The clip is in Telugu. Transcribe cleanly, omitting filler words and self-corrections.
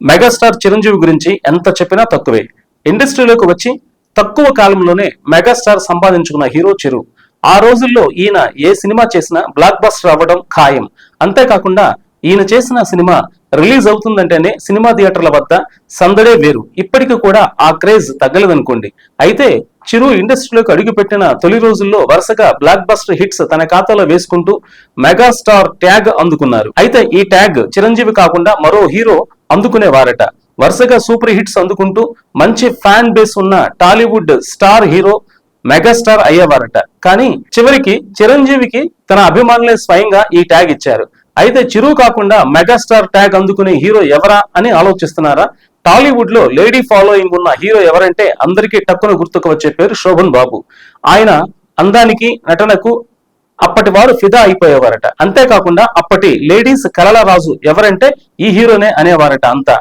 మెగాస్టార్ చిరంజీవి గురించి ఎంత చెప్పినా తక్కువే. ఇండస్ట్రీలోకి వచ్చి తక్కువ కాలంలోనే మెగాస్టార్ సంపాదించుకున్న హీరో చిరు. ఆ రోజుల్లో ఈయన ఏ సినిమా చేసినా బ్లాక్ బస్టర్ అవ్వడం ఖాయం. అంతేకాకుండా ఈయన చేసిన సినిమా రిలీజ్ అవుతుందంటేనే సినిమా థియేటర్ల వద్ద సందడే వేరు. ఇప్పటికీ కూడా ఆ క్రేజ్ తగ్గలేదనుకోండి. అయితే చిరు ఇండస్ట్రీలోకి అడుగుపెట్టిన తొలి రోజుల్లో వరుసగా బ్లాక్ బస్టర్ హిట్స్ తన ఖాతాలో వేసుకుంటూ మెగాస్టార్ ట్యాగ్ అందుకున్నారు. అయితే ఈ ట్యాగ్ చిరంజీవి కాకుండా మరో హీరో అందుకునేవారట. వరుసగా సూపర్ హిట్స్ అందుకుంటూ మంచి ఫ్యాన్ బేస్ ఉన్న టాలీవుడ్ స్టార్ హీరో మెగాస్టార్ అయ్యేవారట. కానీ చివరికి చిరంజీవికి తన అభిమానులే స్వయంగా ఈ ట్యాగ్ ఇచ్చారు. అయితే చిరు కాకుండా మెగాస్టార్ ట్యాగ్ అందుకునే హీరో ఎవరా అని ఆలోచిస్తున్నారా? టాలీవుడ్ లో లేడీ ఫాలోయింగ్ ఉన్న హీరో ఎవరంటే అందరికీ టక్కున గుర్తుకు వచ్చే పేరు శోభన్ బాబు. ఆయన అందానికి నటనకు అప్పటి వారు ఫిదా అయిపోయేవారట. అంతేకాకుండా అప్పటి లేడీస్ కలల రాజు ఎవరంటే ఈ హీరోనే అనేవారట అంతా.